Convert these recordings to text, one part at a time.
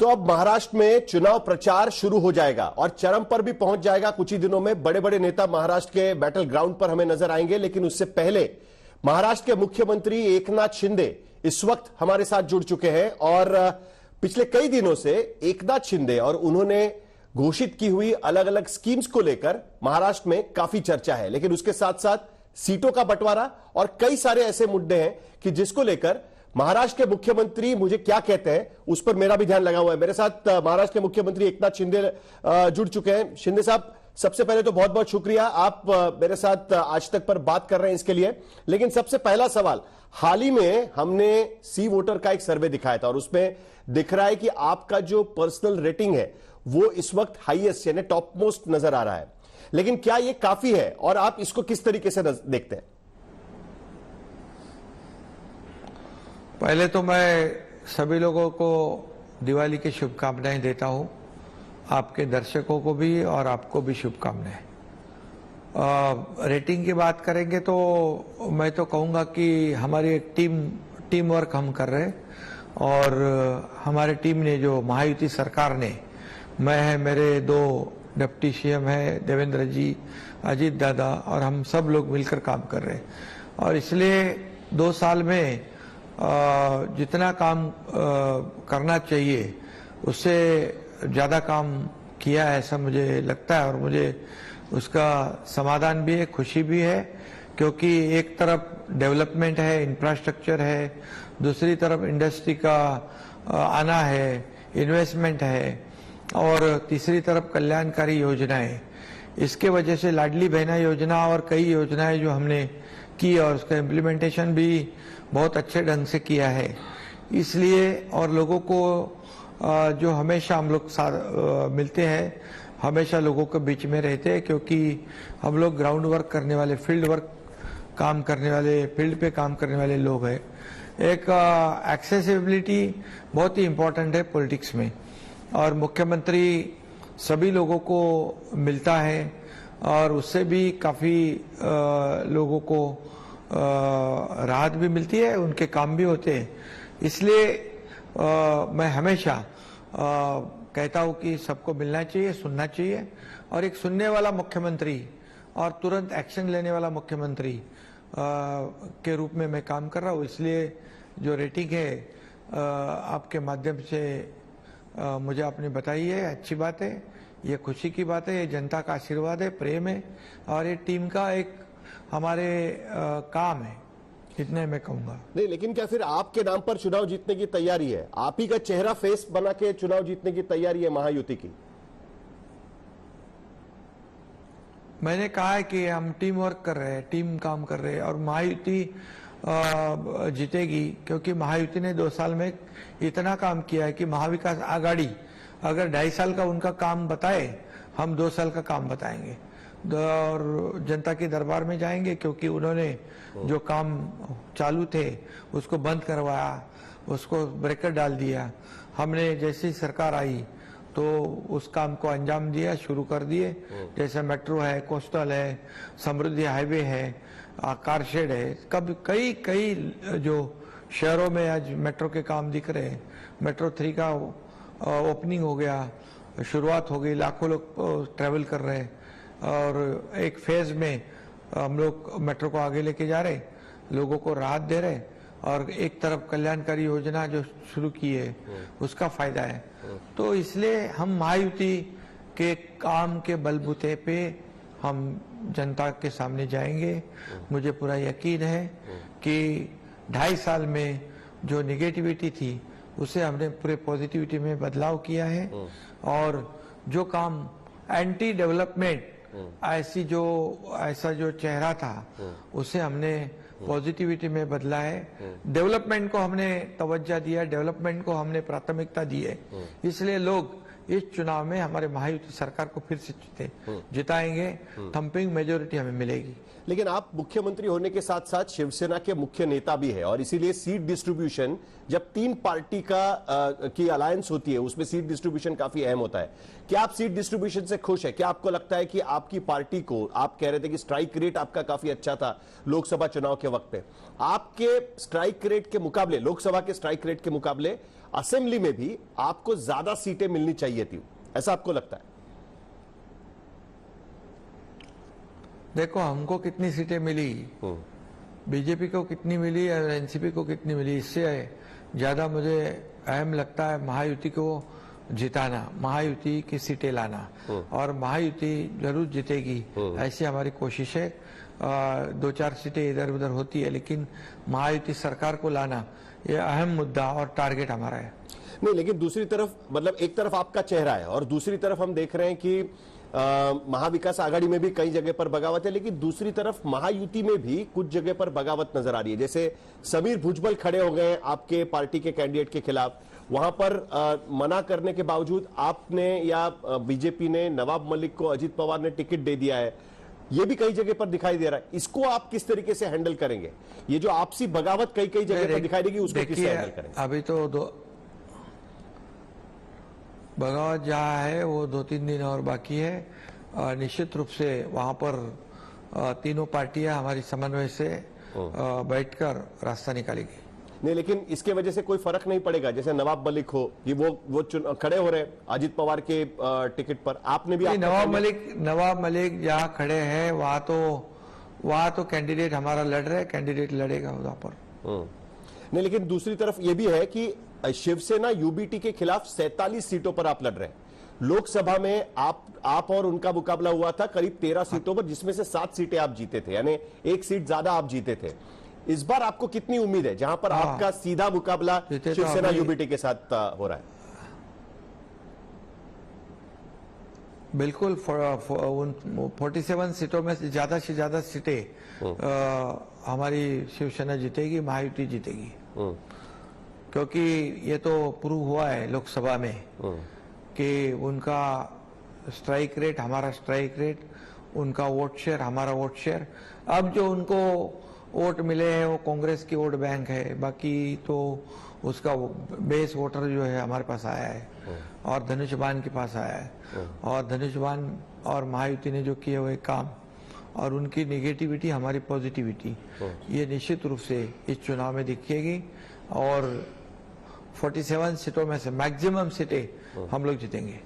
तो अब महाराष्ट्र में चुनाव प्रचार शुरू हो जाएगा और चरम पर भी पहुंच जाएगा। कुछ ही दिनों में बड़े बड़े नेता महाराष्ट्र के बैटल ग्राउंड पर हमें नजर आएंगे, लेकिन उससे पहले महाराष्ट्र के मुख्यमंत्री एकनाथ शिंदे इस वक्त हमारे साथ जुड़ चुके हैं और पिछले कई दिनों से एकनाथ शिंदे और उन्होंने घोषित की हुई अलग अलग स्कीम्स को लेकर महाराष्ट्र में काफी चर्चा है, लेकिन उसके साथ साथ सीटों का बंटवारा और कई सारे ऐसे मुद्दे हैं कि जिसको लेकर महाराष्ट्र के मुख्यमंत्री मुझे क्या कहते हैं उस पर मेरा भी ध्यान लगा हुआ है। मेरे साथ महाराष्ट्र के मुख्यमंत्री एकनाथ शिंदे जुड़ चुके हैं। शिंदे साहब, सबसे पहले तो बहुत बहुत शुक्रिया, आप मेरे साथ आज तक पर बात कर रहे हैं इसके लिए। लेकिन सबसे पहला सवाल, हाल ही में हमने सी वोटर का एक सर्वे दिखाया था और उसमें दिख रहा है कि आपका जो पर्सनल रेटिंग है वो इस वक्त हाईएस्ट यानी टॉप मोस्ट नजर आ रहा है, लेकिन क्या ये काफी है और आप इसको किस तरीके से देखते हैं? पहले तो मैं सभी लोगों को दिवाली की शुभकामनाएं देता हूं, आपके दर्शकों को भी और आपको भी शुभकामनाएं। रेटिंग की बात करेंगे तो मैं तो कहूंगा कि हमारी एक टीम वर्क हम कर रहे हैं और हमारे टीम ने जो महायुति सरकार ने, मैं है, मेरे दो डिप्टी सीएम है, देवेंद्र जी, अजीत दादा, और हम सब लोग मिलकर काम कर रहे हैं और इसलिए 2 साल में जितना काम करना चाहिए उससे ज्यादा काम किया है ऐसा मुझे लगता है और मुझे उसका समाधान भी है, खुशी भी है, क्योंकि एक तरफ डेवलपमेंट है, इंफ्रास्ट्रक्चर है, दूसरी तरफ इंडस्ट्री का आना है, इन्वेस्टमेंट है और तीसरी तरफ कल्याणकारी योजनाएं। इसके वजह से लाडली बहना योजना और कई योजनाएं जो हमने की और उसका इम्प्लीमेंटेशन भी बहुत अच्छे ढंग से किया है। इसलिए और लोगों को जो हमेशा हम लोग मिलते हैं, हमेशा लोगों के बीच में रहते हैं, क्योंकि हम लोग ग्राउंड वर्क करने वाले, फील्ड पे काम करने वाले लोग हैं। एक एक्सेसिबिलिटी बहुत ही इम्पोर्टेंट है पॉलिटिक्स में और मुख्यमंत्री सभी लोगों को मिलता है और उससे भी काफी लोगों को राहत भी मिलती है, उनके काम भी होते हैं। इसलिए मैं हमेशा कहता हूं कि सबको मिलना चाहिए, सुनना चाहिए और एक सुनने वाला मुख्यमंत्री और तुरंत एक्शन लेने वाला मुख्यमंत्री के रूप में मैं काम कर रहा हूं। इसलिए जो रेटिंग है आपके माध्यम से मुझे आपने बताई है, अच्छी बात है, ये खुशी की बात है, ये जनता का आशीर्वाद है, प्रेम है और ये टीम का एक हमारे काम है, इतने मैं कहूंगा। नहीं, लेकिन क्या फिर आपके नाम पर चुनाव जीतने की तैयारी है? आप ही का चेहरा फेस बना के चुनाव जीतने की तैयारी है महायुति की? मैंने कहा है कि हम टीम वर्क कर रहे हैं, टीम काम कर रहे हैं और महायुति जीतेगी, क्योंकि महायुति ने 2 साल में इतना काम किया है कि महाविकास आघाड़ी अगर 2.5 साल का उनका काम बताए, हम 2 साल का काम बताएंगे और जनता के दरबार में जाएंगे, क्योंकि उन्होंने जो काम चालू थे उसको बंद करवाया, उसको ब्रेकर डाल दिया। हमने जैसी सरकार आई तो उस काम को अंजाम दिया, शुरू कर दिए, जैसे मेट्रो है, कोस्टल है, समृद्धि हाईवे है, कार शेड है, कई जो शहरों में आज मेट्रो के काम दिख रहे हैं। मेट्रो 3 का ओपनिंग हो गया, शुरुआत हो गई, लाखों लोग ट्रेवल कर रहे हैं और एक फेज में हम लोग मेट्रो को आगे लेके जा रहे, लोगों को राहत दे रहे और एक तरफ कल्याणकारी योजना जो शुरू की है उसका फायदा है। तो इसलिए हम महायुति के काम के बलबूते पे हम जनता के सामने जाएंगे। मुझे पूरा यकीन है कि 2.5 साल में जो निगेटिविटी थी उसे हमने पूरे पॉजिटिविटी में बदलाव किया है और जो काम एंटी डेवलपमेंट ऐसा जो चेहरा था उसे हमने पॉजिटिविटी में बदला है। डेवलपमेंट को हमने तवज्जो दिया, डेवलपमेंट को हमने प्राथमिकता दी है। इसलिए लोग इस चुनाव में हमारे महायुति सरकार को फिर से जिताएंगे, थंपिंग मेजोरिटी हमें मिलेगी। लेकिन आप मुख्यमंत्री होने के साथ साथ शिवसेना के मुख्य नेता भी है और इसीलिए सीट डिस्ट्रीब्यूशन, जब 3 पार्टी की अलायंस होती है उसमें सीट डिस्ट्रीब्यूशन काफी अहम होता है। क्या आप सीट डिस्ट्रीब्यूशन से खुश है? क्या आपको लगता है कि आपकी पार्टी को, आप कह रहे थे कि स्ट्राइक रेट आपका काफी अच्छा था लोकसभा चुनाव के वक्त पे, आपके स्ट्राइक रेट के मुकाबले, लोकसभा के स्ट्राइक रेट के मुकाबले असेंबली में भी आपको ज्यादा सीटें मिलनी चाहिए थी, ऐसा आपको लगता है? देखो, हमको कितनी सीटें मिली, बीजेपी को कितनी मिली और एनसीपी को कितनी मिली, इससे ज्यादा मुझे अहम लगता है महायुति को जिताना, महायुति की सीटें लाना, और महायुति जरूर जीतेगी ऐसी हमारी कोशिश है। 2-4 सीटें इधर उधर होती है, लेकिन महायुति सरकार को लाना ये अहम मुद्दा और टारगेट हमारा है। नहीं, लेकिन दूसरी तरफ मतलब एक तरफ आपका चेहरा है और दूसरी तरफ हम देख रहे हैं कि महाविकास आघाड़ी में भी कई जगह पर बगावत है, लेकिन दूसरी तरफ महायुति में भी कुछ जगह पर बगावत नजर आ रही है। जैसे समीर भुजबल खड़े हो गए आपके पार्टी के कैंडिडेट के खिलाफ, वहां पर मना करने के बावजूद आपने या बीजेपी ने नवाब मलिक को अजीत पवार ने टिकट दे दिया है, ये भी कई जगह पर दिखाई दे रहा है। इसको आप किस तरीके से हैंडल करेंगे? ये जो आपसी बगावत कई कई जगह पर दिखाई देगी, उसको किस हैंडल करेंगे? अभी तो बगावत जहाँ है वो 2-3 दिन और बाकी है। निश्चित रूप से वहां पर तीनों पार्टियां हमारी समन्वय से बैठकर रास्ता निकालेगी। नहीं, लेकिन इसके वजह से कोई फर्क नहीं पड़ेगा? जैसे नवाब मलिक हो कि वो खड़े हो रहे हैं अजीत पवार के टिकट पर, आपने भी नवाब मलिक जहाँ खड़े हैं वहां तो कैंडिडेट हमारा लड़ रहे, कैंडिडेट लड़ेगा वहां पर। नहीं, लेकिन दूसरी तरफ ये भी है कि शिवसेना यूबीटी के खिलाफ 47 सीटों पर आप लड़ रहे हैं। लोकसभा में आप और उनका मुकाबला हुआ था करीब 13 सीटों पर, जिसमें से 7 सीटें आप जीते थे, यानी 1 सीट ज्यादा आप जीते थे। इस बार आपको कितनी उम्मीद है जहां पर आपका सीधा मुकाबला शिवसेना यूबीटी के साथ हो रहा है? बिल्कुल 47 सीटों में से ज्यादा सीटें हमारी शिवसेना जीतेगी, महायुति जीतेगी। क्योंकि ये तो प्रूव हुआ है लोकसभा में कि उनका स्ट्राइक रेट हमारा स्ट्राइक रेट, उनका वोट शेयर हमारा वोट शेयर। अब जो उनको वोट मिले हैं वो कांग्रेस की वोट बैंक है, बाकी तो उसका बेस वोटर जो है हमारे पास आया है और धनुषबान के पास आया है। और धनुषबान और महायुति ने जो किए हुए काम और उनकी नेगेटिविटी हमारी पॉजिटिविटी, ये निश्चित रूप से इस चुनाव में दिखेगी और 47 सीटों में से मैक्सिमम सीटें हम लोग जीतेंगे।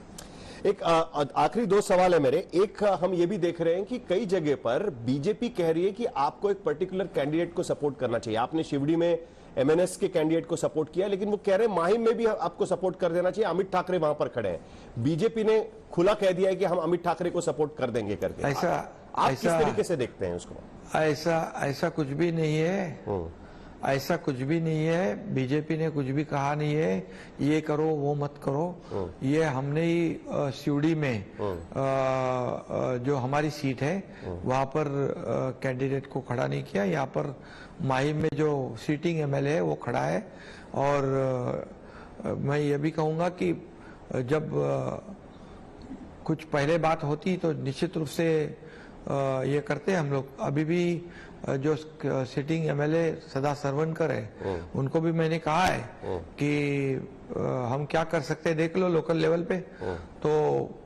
एक आखिरी 2 सवाल है मेरे। एक, हम ये भी देख रहे हैं कि कई जगह पर बीजेपी कह रही है कि आपको एक पर्टिकुलर कैंडिडेट को सपोर्ट करना चाहिए। आपने शिवड़ी में एमएनएस के कैंडिडेट को सपोर्ट किया, लेकिन वो कह रहे हैं माहिम में भी आपको सपोर्ट कर देना चाहिए। अमित ठाकरे वहां पर खड़े हैं, बीजेपी ने खुला कह दिया है कि हम अमित ठाकरे को सपोर्ट कर देंगे करके। आप किस तरीके से देखते हैं उसको? ऐसा कुछ भी नहीं है, ऐसा कुछ भी नहीं है। बीजेपी ने कुछ भी कहा नहीं है ये करो वो मत करो। ये हमने ही शिवड़ी में जो हमारी सीट है वहां पर कैंडिडेट को खड़ा नहीं किया। यहाँ पर माहिम में जो सीटिंग एमएलए है वो खड़ा है। और मैं ये भी कहूंगा कि जब कुछ पहले बात होती तो निश्चित रूप से ये करते हम लोग। अभी भी जो सिटिंग एमएलए सदा सरवनकर है उनको भी मैंने कहा है कि हम क्या कर सकते हैं देख लो लोकल लेवल पे। तो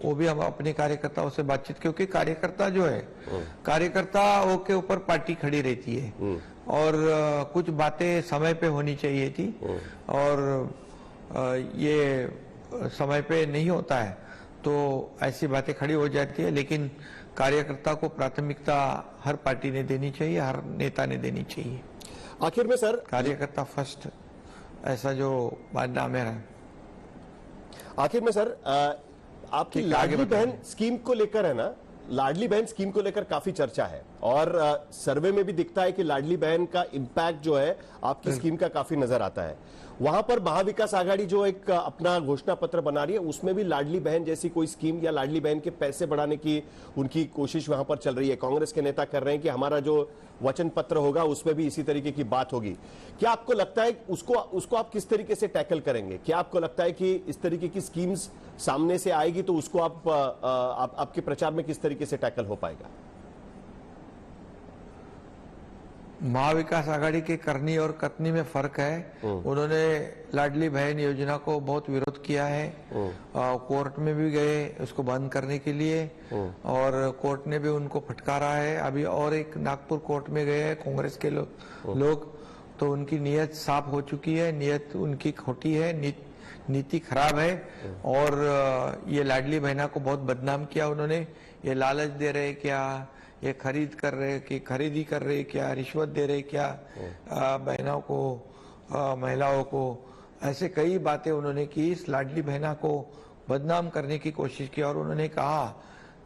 वो भी हम अपने कार्यकर्ताओं से बातचीत, क्योंकि कार्यकर्ता जो है कार्यकर्ताओं के ऊपर पार्टी खड़ी रहती है और कुछ बातें समय पे होनी चाहिए थी और ये समय पे नहीं होता है तो ऐसी बातें खड़ी हो जाती है। लेकिन कार्यकर्ता को प्राथमिकता हर पार्टी ने देनी चाहिए, हर नेता ने देनी चाहिए। आखिर में सर, कार्यकर्ता फर्स्ट, ऐसा जो मानना है मेरा। आखिर में सर, आपकी लाडली बहन स्कीम को लेकर है ना, लाडली बहन स्कीम को लेकर काफी चर्चा है और सर्वे में भी दिखता है कि लाडली बहन का इंपैक्ट जो है आपकी स्कीम का काफी नजर आता है। वहां पर महाविकास आघाड़ी जो एक अपना घोषणा पत्र बना रही है उसमें भी लाडली बहन जैसी कोई स्कीम या लाडली बहन के पैसे बढ़ाने की उनकी कोशिश वहां पर चल रही है। कांग्रेस के नेता कर रहे हैं कि हमारा जो वचन पत्र होगा उसमें भी इसी तरीके की बात होगी। क्या आपको लगता है उसको आप किस तरीके से टैकल करेंगे? क्या आपको लगता है कि इस तरीके की स्कीम्स सामने से आएगी तो उसको आपके प्रचार में किस तरीके से टैकल हो पाएगा? महाविकास आघाड़ी के करनी और कथनी में फर्क है। उन्होंने लाडली बहन योजना को बहुत विरोध किया है, कोर्ट में भी गए उसको बंद करने के लिए और कोर्ट ने भी उनको फटकारा है। अभी और एक नागपुर कोर्ट में गए हैं कांग्रेस के लोग, तो उनकी नीयत साफ हो चुकी है, नीयत उनकी खोटी है। नीति खराब है और ये लाडली बहना को बहुत बदनाम किया उन्होंने। ये लालच दे रहे क्या, ये खरीद कर रहे कि खरीदी कर रहे क्या, रिश्वत दे रहे क्या बहनों को, महिलाओं को, ऐसे कई बातें उन्होंने की। इस लाडली बहना को बदनाम करने की कोशिश की और उन्होंने कहा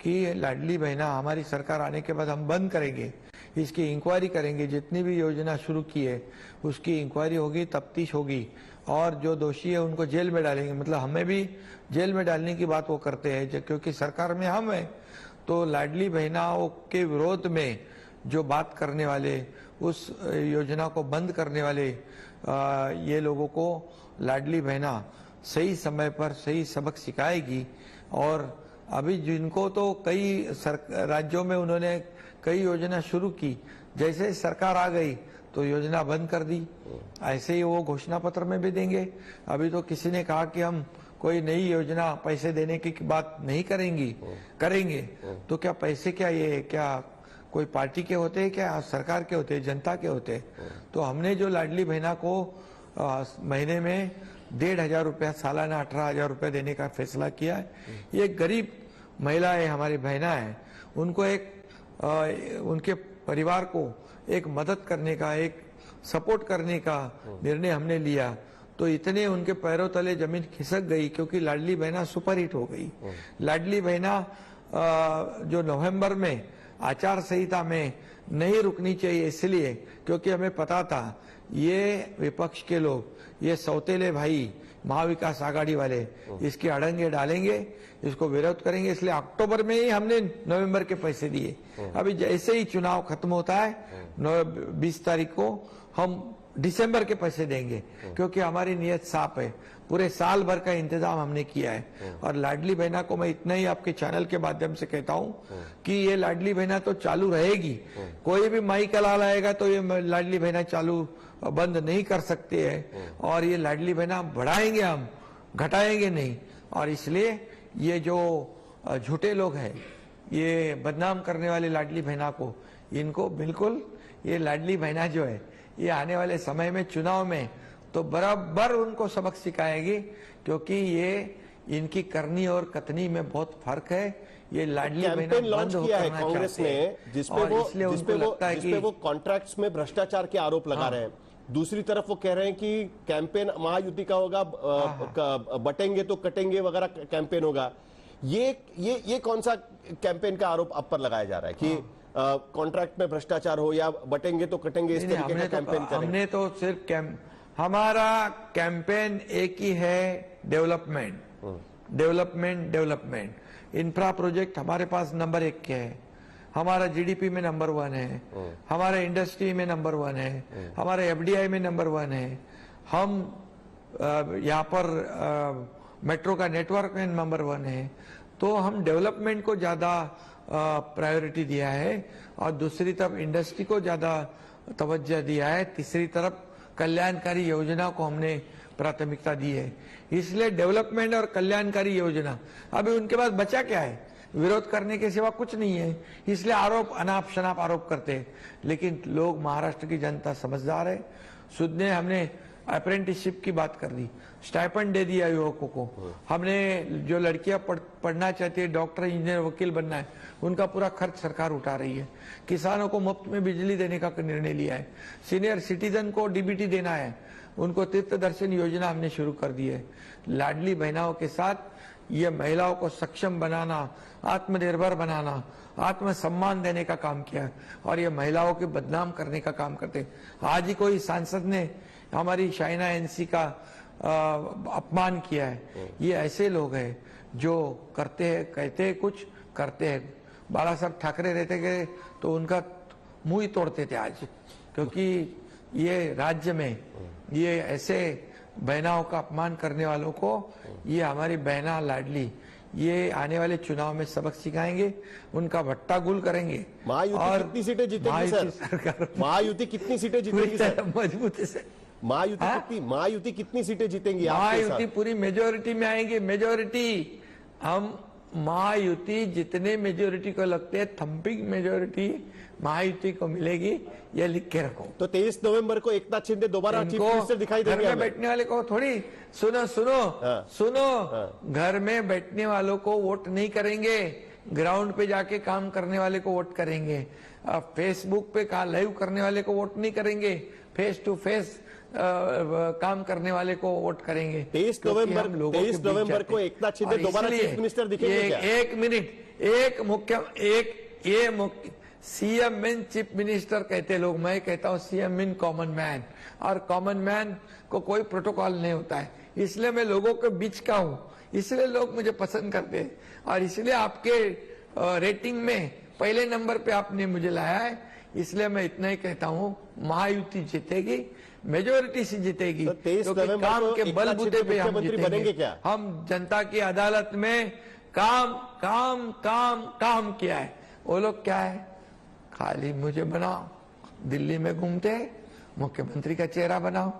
कि लाडली बहना हमारी सरकार आने के बाद हम बंद करेंगे, इसकी इंक्वायरी करेंगे, जितनी भी योजना शुरू की है उसकी इंक्वायरी होगी, तफ्तीश होगी और जो दोषी है उनको जेल में डालेंगे। मतलब हमें भी जेल में डालने की बात वो करते हैं क्योंकि सरकार में हम हैं। तो लाडली बहनाओं के विरोध में जो बात करने वाले, उस योजना को बंद करने वाले ये लोगों को लाडली बहना सही समय पर सही सबक सिखाएगी। और अभी जिनको तो कई राज्यों में उन्होंने कई योजना शुरू की, जैसे सरकार आ गई तो योजना बंद कर दी। ऐसे ही वो घोषणा पत्र में भी देंगे। अभी तो किसी ने कहा कि हम कोई नई योजना पैसे देने की बात नहीं करेंगे। तो क्या पैसे क्या ये क्या कोई पार्टी के होते हैं, क्या सरकार के होते हैं, जनता के होते हैं? तो हमने जो लाडली बहना को महीने में 1,500 रुपया, सालाना 18,000 रुपया देने का फैसला किया है। ये गरीब महिलाएं हमारी बहना है, उनको उनके परिवार को एक मदद करने का, एक सपोर्ट करने का निर्णय हमने लिया। तो इतने उनके पैरों तले जमीन खिसक गई क्योंकि लाडली बहना सुपरहिट हो गई। लाडली बहना जो नवंबर में आचार संहिता में नहीं रुकनी चाहिए, इसलिए क्योंकि हमें पता था ये विपक्ष के लोग, ये सौतेले भाई महाविकास आघाड़ी वाले इसके अड़ंगे डालेंगे, इसको विरोध करेंगे, इसलिए अक्टूबर में ही हमने नवंबर के पैसे दिए। अभी जैसे ही चुनाव खत्म होता है 20 तारीख को हम दिसंबर के पैसे देंगे क्योंकि हमारी नियत साफ है। पूरे साल भर का इंतजाम हमने किया है। और लाडली बहना को मैं इतना ही आपके चैनल के माध्यम से कहता हूं कि ये लाडली बहना तो चालू रहेगी। कोई भी माई का लाल आएगा तो ये लाडली बहना चालू बंद नहीं कर सकते हैं। और ये लाडली बहना बढ़ाएंगे हम, घटाएंगे नहीं। और इसलिए ये जो झूठे लोग हैं, ये बदनाम करने वाले लाडली बहना को, इनको बिल्कुल ये लाडली बहना जो है ये आने वाले समय में चुनाव में तो बराबर उनको सबक सिखाएगी क्योंकि ये इनकी करनी और कथनी में बहुत फर्क है। ये लाडली कैंपेन लॉन्च किया है कांग्रेस ने जिसपे वो कॉन्ट्रैक्ट्स में भ्रष्टाचार के आरोप लगा रहे हैं। दूसरी तरफ वो कह रहे हैं कि कैंपेन महायुति का होगा, बटेंगे तो कटेंगे वगैरह कैंपेन होगा। ये कौन सा कैंपेन का आरोप आप पर लगाया जा रहा है कि कॉन्ट्रैक्ट में भ्रष्टाचार हो या बटेंगे तो कटेंगे, इस तरीके का कैंपेन करेंगे? हमने तो सिर्फ हमारा कैंपेन एक ही है, डेवलपमेंट। इंफ्रा प्रोजेक्ट हमारे पास नंबर 1 के है, हमारा जीडीपी में नंबर 1 है, हमारे इंडस्ट्री में नंबर 1 है, हमारे एफडीआई में नंबर 1 है। हम यहाँ पर मेट्रो का नेटवर्क में नंबर 1 है। तो हम डेवलपमेंट को ज्यादा प्रायोरिटी दिया है और दूसरी तरफ इंडस्ट्री को ज्यादा तवज्जो दिया है। तीसरी तरफ कल्याणकारी योजना को हमने प्राथमिकता दी है। इसलिए डेवलपमेंट और कल्याणकारी योजना, अभी उनके पास बचा क्या है? विरोध करने के सिवा कुछ नहीं है। इसलिए आरोप अनाप शनाप आरोप करते हैं। लेकिन लोग, महाराष्ट्र की जनता समझदार है। सुध ने हमने अप्रेंटिसशिप की बात कर दी, स्टाइपेंड दे दिया युवकों को। हमने जो लड़कियां पढ़ना चाहती है, डॉक्टर, इंजीनियर, वकील बनना है, उनका पूरा खर्च सरकार उठा रही है। किसानों को मुफ्त में बिजली देने का निर्णय लिया है। सीनियर सिटीजन को डीबीटी देना है, उनको तीर्थ दर्शन योजना हमने शुरू कर दी है। लाडली बहनाओं के साथ ये महिलाओं को सक्षम बनाना, आत्मनिर्भर बनाना, आत्मसम्मान देने का काम किया और ये महिलाओं के बदनाम करने का काम करते। आज ही कोई सांसद ने हमारी शाइना एनसी का अपमान किया है। ये ऐसे लोग हैं जो करते हैं, कहते हैं कुछ, करते हैं। बाला साहब ठाकरे रहते गए तो उनका मुंह ही तोड़ते थे आज, क्योंकि ये राज्य में ये ऐसे बहनाओं का अपमान करने वालों को ये हमारी बहना लाडली ये आने वाले चुनाव में सबक सिखाएंगे, उनका भट्टा गुल करेंगे। महायुति कितनी सीटें जीतेगी सर? महायुति कितनी सीटें जीतेगी सर? मजबूती से महायुति कितनी सीटें जीतेंगी? महायुति पूरी मेजोरिटी में आएंगे। मेजोरिटी हम महायुति जितने मेजोरिटी को लगते हैं थम्पिंग मेजोरिटी महायुति को मिलेगी, ये लिख के रखो। तो 23 नवंबर को एकनाथ शिंदे दोबारा चीफ मिनिस्टर दिखाई घर देंगे में हमें। बैठने वाले को थोड़ी सुनो हाँ। सुनो घर में बैठने वालों को वोट नहीं करेंगे, ग्राउंड पे जाके काम करने वाले को वोट करेंगे। फेसबुक पे लाइव करने वाले को वोट नहीं करेंगे, फेस टू फेस काम करने वाले को वोट करेंगे। 23 नवंबर को एकनाथ शिंदे दोबारा चीफ मिनिस्टर दिखेंगे क्या? एक minute, CM mean chief minister कहते लोग, मैं कहता हूँ सीएम मीन कॉमन मैन, और कॉमन मैन को कोई प्रोटोकॉल नहीं होता है, इसलिए मैं लोगों के बीच का हूँ, इसलिए लोग मुझे पसंद करते हैं, और इसलिए आपके रेटिंग में पहले नंबर पे आपने मुझे लाया है। इसलिए मैं इतना ही कहता हूँ, महायुति जीतेगी, मेजोरिटी से जीतेगी, तो 23 क्योंकि नवंबर काम को के एकनाथ बलबूते पे हम मुख्यमंत्री बनेंगे जीतेंगे। क्या? हम जनता की अदालत में काम किया है। वो लोग क्या है, खाली मुझे बनाओ, दिल्ली में घूमते हैं, मुख्यमंत्री का चेहरा बनाओ।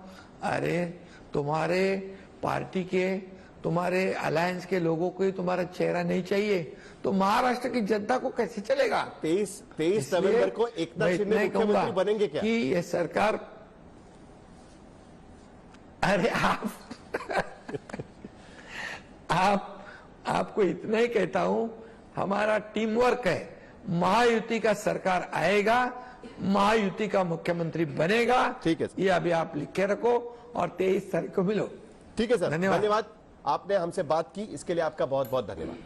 अरे तुम्हारे पार्टी के, तुम्हारे अलायंस के लोगों को ही तुम्हारा चेहरा नहीं चाहिए, तो महाराष्ट्र की जनता को कैसे चलेगा? 23 नवंबर को एकनाथ शिंदे मुख्यमंत्री बनेंगे क्या? कि ये सरकार, अरे आपको इतना ही कहता हूं, हमारा टीम वर्क है, महायुति का सरकार आएगा, महायुति का मुख्यमंत्री बनेगा। ठीक है सर। ये अभी आप लिख के रखो और 23 तारीख को मिलो। ठीक है सर, धन्यवाद। धन्यवाद। आपने हमसे बात की, इसके लिए आपका बहुत बहुत धन्यवाद।